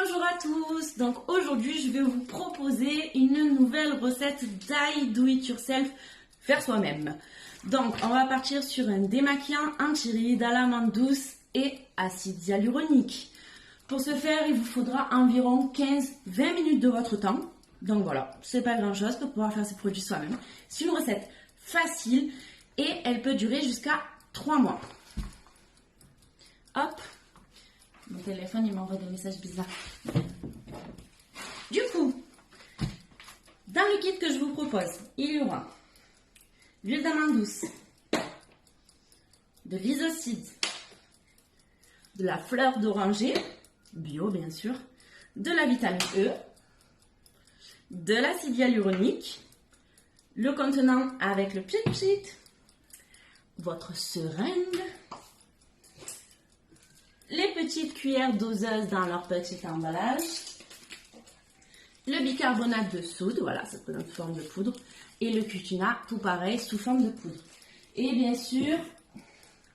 Bonjour à tous, donc aujourd'hui je vais vous proposer une nouvelle recette d'ail do it yourself, faire soi-même. Donc on va partir sur un démaquillant anti-rides à l'amande douce et acide hyaluronique. Pour ce faire il vous faudra environ 15-20 minutes de votre temps. Donc voilà, c'est pas grand chose pour pouvoir faire ces produits soi-même. C'est une recette facile et elle peut durer jusqu'à 3 mois. Hop! Mon téléphone, il m'envoie des messages bizarres. Du coup, dans le kit que je vous propose, il y aura l'huile d'amande douce, de l'isocide, de la fleur d'oranger, bio bien sûr, de la vitamine E, de l'acide hyaluronique, le contenant avec le pchit, votre seringue, les petites cuillères doseuses dans leur petit emballage, le bicarbonate de soude, voilà, ça peut être sous forme de poudre, et le cucina, tout pareil, sous forme de poudre. Et bien sûr,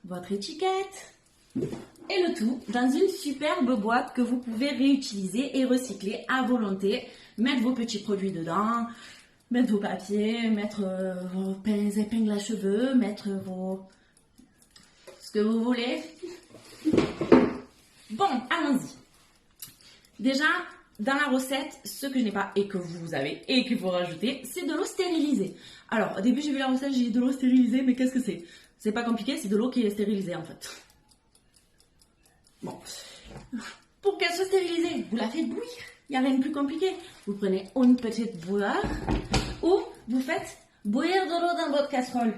votre étiquette, et le tout dans une superbe boîte que vous pouvez réutiliser et recycler à volonté. Mettre vos petits produits dedans, mettre vos papiers, mettre vos épingles à cheveux, mettre vos... ce que vous voulez. Bon, allons-y. Déjà, dans la recette, ce que je n'ai pas et que vous avez et qu'il faut rajouter, c'est de l'eau stérilisée. Alors, au début, j'ai vu la recette, j'ai dit de l'eau stérilisée, mais qu'est-ce que c'est? C'est pas compliqué, c'est de l'eau qui est stérilisée en fait. Bon. Pour qu'elle soit stérilisée, vous la faites bouillir. Il n'y a rien de plus compliqué. Vous prenez une petite bouilloire ou vous faites bouillir de l'eau dans votre casserole.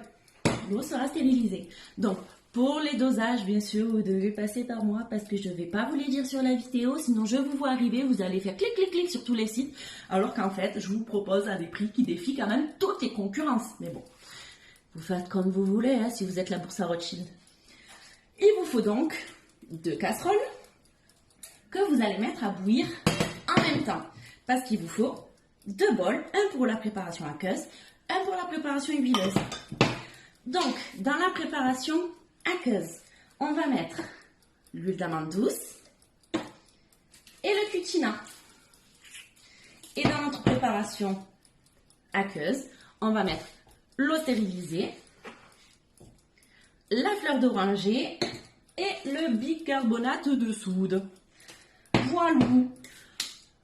L'eau sera stérilisée. Donc, pour les dosages, bien sûr, vous devez passer par moi parce que je ne vais pas vous les dire sur la vidéo. Sinon, je vous vois arriver, vous allez faire clic, clic, clic sur tous les sites. Alors qu'en fait, je vous propose à des prix qui défient quand même toutes les concurrences. Mais bon, vous faites comme vous voulez hein, si vous êtes la bourse à Rothschild. Il vous faut donc 2 casseroles que vous allez mettre à bouillir en même temps. Parce qu'il vous faut 2 bols, un pour la préparation aqueuse, un pour la préparation huileuse. Donc, dans la préparation aqueuse, on va mettre l'huile d'amande douce et le cucina. Et dans notre préparation aqueuse, on va mettre l'eau stérilisée, la fleur d'oranger et le bicarbonate de soude. Voilà.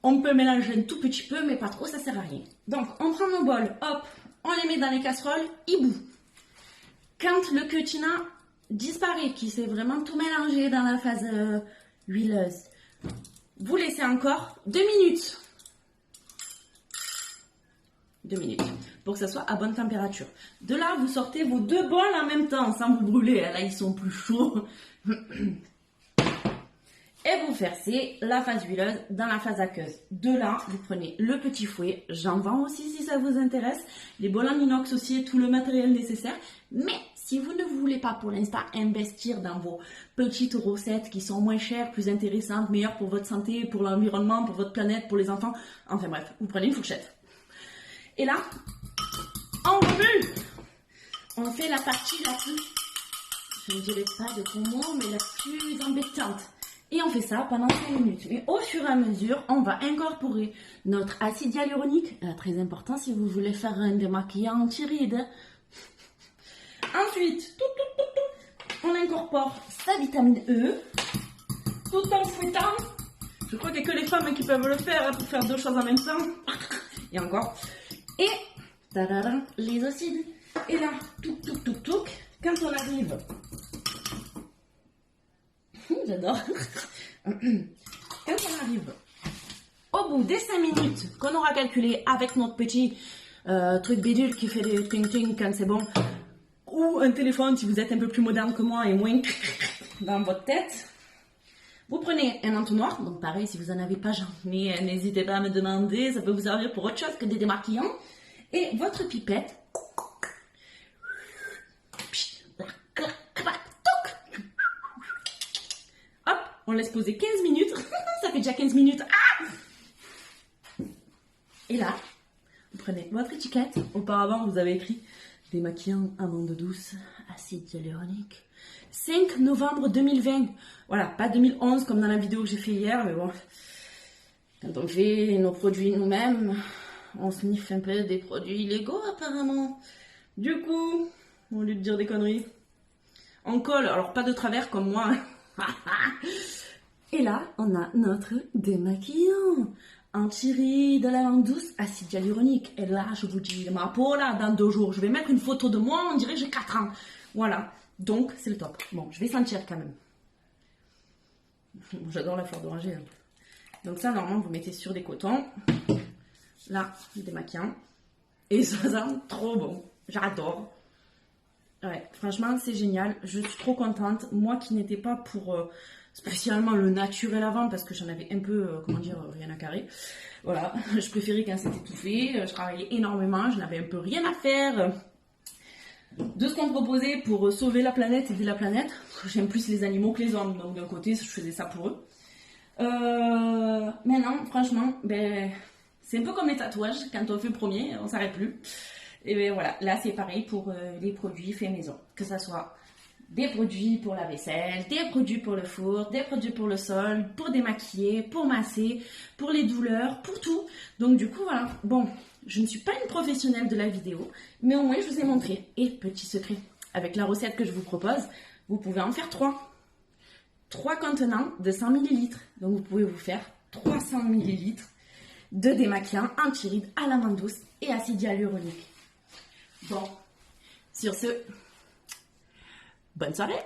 On peut mélanger un tout petit peu, mais pas trop, ça sert à rien. Donc, on prend nos bols, hop, on les met dans les casseroles, ils bouent. Quand le cucina disparaît, qui s'est vraiment tout mélangé dans la phase huileuse, vous laissez encore 2 minutes. 2 minutes, pour que ça soit à bonne température. De là, vous sortez vos 2 bols en même temps, sans vous brûler. Là, ils sont plus chauds. Et vous versez la phase huileuse dans la phase aqueuse. De là, vous prenez le petit fouet. J'en vends aussi si ça vous intéresse. Les bols en inox aussi et tout le matériel nécessaire. Mais si vous ne voulez pas pour l'instant investir dans vos petites recettes qui sont moins chères, plus intéressantes, meilleures pour votre santé, pour l'environnement, pour votre planète, pour les enfants. Enfin bref, vous prenez une fourchette. Et là, on remue. On fait la partie la plus, je ne dirais pas de gros mots, mais la plus embêtante. Et on fait ça pendant 5 minutes. Et au fur et à mesure, on va incorporer notre acide hyaluronique, très important si vous voulez faire un démaquillant anti-rides. Ensuite, on incorpore sa vitamine E, tout en fouettant. Je crois qu'il n'y a que les femmes qui peuvent le faire pour faire 2 choses en même temps. Et encore. Et, tadadam, les acides. Et là, quand on arrive... J'adore. Quand on arrive au bout des 5 minutes qu'on aura calculé avec notre petit truc bidule qui fait des ting-ting quand c'est bon, ou un téléphone si vous êtes un peu plus moderne que moi et moins dans votre tête, vous prenez un entonnoir. Donc pareil, si vous n'en avez pas, j'en ai, n'hésitez pas à me demander, ça peut vous servir pour autre chose que des démaquillants. Et votre pipette. On laisse poser 15 minutes. Ça fait déjà 15 minutes. Ah! Et là, vous prenez votre étiquette. Auparavant, vous avez écrit démaquillant amande douce, acide hyaluronique. 5 novembre 2020. Voilà, pas 2011 comme dans la vidéo que j'ai fait hier, mais bon. Quand on fait nos produits nous-mêmes, on sniffe un peu des produits illégaux apparemment. Du coup, au lieu de dire des conneries, on colle, alors pas de travers comme moi. Et là, on a notre démaquillant. Anti-rides, de lavande douce, acide hyaluronique. Et là, je vous dis, ma peau là, dans 2 jours, je vais mettre une photo de moi, on dirait que j'ai 4 ans. Voilà, donc c'est le top. Bon, je vais sentir quand même. J'adore la fleur d'oranger. Donc ça, normalement, vous mettez sur des cotons. Là, le démaquillant. Et ça sent trop bon. J'adore. Ouais, franchement, c'est génial. Je suis trop contente. Moi qui n'étais pas pour spécialement le naturel avant, parce que j'en avais un peu, comment dire, rien à carrer. Voilà, je préférais quand c'était tout fait. Je travaillais énormément, je n'avais un peu rien à faire de ce qu'on me proposait pour sauver la planète, aider la planète. J'aime plus les animaux que les hommes, donc d'un côté, je faisais ça pour eux. Maintenant, franchement, ben, c'est un peu comme les tatouages. Quand on fait le premier, on s'arrête plus. Et bien voilà, là c'est pareil pour les produits faits maison. Que ce soit des produits pour la vaisselle, des produits pour le four, des produits pour le sol, pour démaquiller, pour masser, pour les douleurs, pour tout. Donc du coup voilà, bon, je ne suis pas une professionnelle de la vidéo, mais au moins je vous ai montré. Et petit secret, avec la recette que je vous propose, vous pouvez en faire 3. 3 contenants de 100 ml. Donc vous pouvez vous faire 300 ml de démaquillant anti-rides à l'amande douce et acide hyaluronique. Bon, sur ce, bonne soirée!